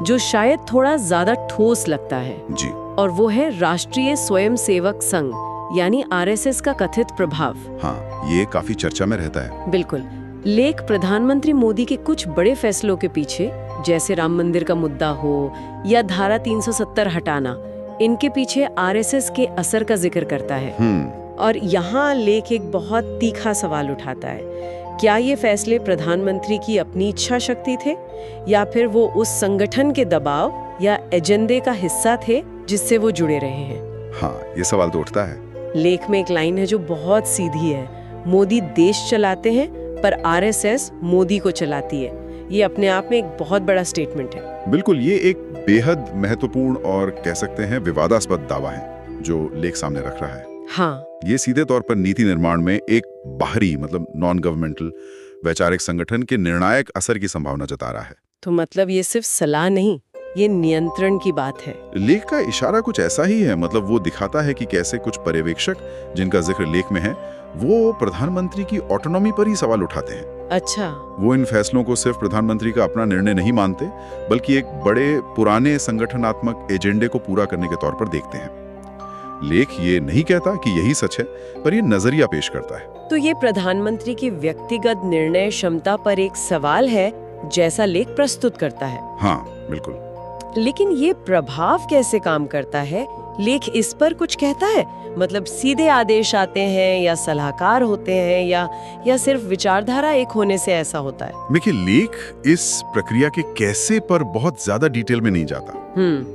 जो शायद थोड़ा ज्यादा ठोस लगता है जी। और वो है राष्ट्रीय स्वयंसेवक संघ यानी आरएसएस का कथित प्रभाव। हाँ, ये काफी चर्चा में रहता है। बिल्कुल। लेख प्रधानमंत्री मोदी के कुछ बड़े फैसलों के पीछे, जैसे राम मंदिर का मुद्दा हो या धारा 370 हटाना, इनके पीछे आरएसएस के असर का जिक्र करता है। और यहाँ लेख एक बहुत तीखा सवाल उठाता है, क्या ये फैसले प्रधानमंत्री की अपनी इच्छा शक्ति थे या फिर वो उस संगठन के दबाव या एजेंडे का हिस्सा थे जिससे वो जुड़े रहे हैं? हाँ, ये सवाल तो उठता है। लेख में एक लाइन है जो बहुत सीधी है, मोदी देश चलाते हैं पर आरएसएस मोदी को चलाती है। ये अपने आप में एक बहुत बड़ा स्टेटमेंट है। बिल्कुल, ये एक बेहद महत्वपूर्ण और कह सकते हैं विवादास्पद दावा है जो लेख सामने रख रहा है। हाँ, ये सीधे तौर पर नीति निर्माण में एक बाहरी मतलब नॉन गवर्नमेंटल वैचारिक संगठन के निर्णायक असर की संभावना जता रहा है। तो मतलब ये सिर्फ सलाह नहीं, ये नियंत्रण की बात है। लेख का इशारा कुछ ऐसा ही है, मतलब वो दिखाता है कि कैसे कुछ पर्यवेक्षक जिनका जिक्र लेख में है वो प्रधानमंत्री की ऑटोनॉमी पर ही सवाल उठाते हैं। अच्छा। वो इन फैसलों को सिर्फ प्रधानमंत्री का अपना निर्णय नहीं मानते, बल्कि एक बड़े पुराने संगठनात्मक एजेंडे को पूरा करने के तौर पर देखते हैं। लेख ये नहीं कहता कि यही सच है, पर ये नजरिया पेश करता है। तो ये प्रधानमंत्री की व्यक्तिगत निर्णय क्षमता पर एक सवाल है, जैसा लेख प्रस्तुत करता है। हाँ, बिल्कुल। लेकिन ये प्रभाव कैसे काम करता है, लेख इस पर कुछ कहता है? मतलब सीधे आदेश आते हैं या सलाहकार होते हैं या सिर्फ विचारधारा एक होने से ऐसा होता है? देखिए, लेख इस प्रक्रिया के कैसे पर बहुत ज्यादा डिटेल में नहीं जाता।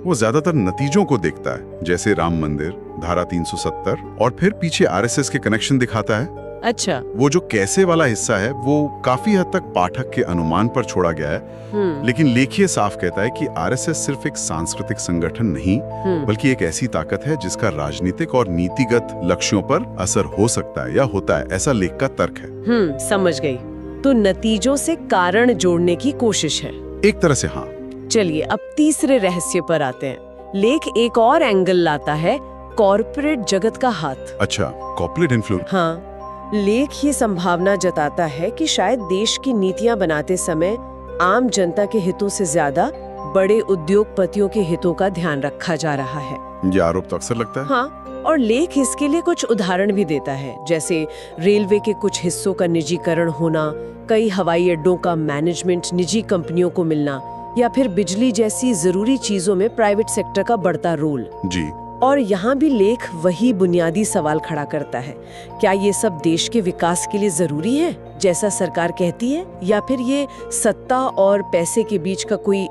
वो ज्यादातर नतीजों को देखता है, जैसे राम मंदिर, धारा 370 और फिर पीछे आरएसएस के कनेक्शन दिखाता है। अच्छा। वो जो कैसे वाला हिस्सा है वो काफी हद तक पाठक के अनुमान पर छोड़ा गया है। लेकिन लेख ये साफ कहता है कि आरएसएस सिर्फ एक सांस्कृतिक संगठन नहीं, बल्कि एक ऐसी ताकत है जिसका राजनीतिक और नीतिगत लक्ष्यों पर असर हो सकता है या होता है, ऐसा लेख का तर्क है। समझ गई। तो नतीजों से कारण जोड़ने की कोशिश है एक तरह से। हाँ, चलिए अब तीसरे रहस्य पर आते हैं। लेख एक और एंगल लाता है, कॉर्पोरेट जगत का हाथ। अच्छा, कॉर्पोरेट इन्फ्लुएंस। हाँ, लेख ये संभावना जताता है कि शायद देश की नीतियां बनाते समय आम जनता के हितों से ज्यादा बड़े उद्योगपतियों के हितों का ध्यान रखा जा रहा है। ये आरोप तो अक्सर लगता है। हाँ, और लेख इसके लिए कुछ उदाहरण भी देता है, जैसे रेलवे के कुछ हिस्सों का निजीकरण होना, कई हवाई अड्डों का मैनेजमेंट निजी कंपनियों को मिलना, या फिर बिजली जैसी जरूरी चीजों में प्राइवेट सेक्टर का बढ़ता रोल। जी। और यहाँ भी लेख वही बुनियादी सवाल खड़ा करता है, क्या ये सब देश के विकास के लिए जरूरी है जैसा सरकार कहती है, या फिर ये सत्ता और पैसे के बीच का कोई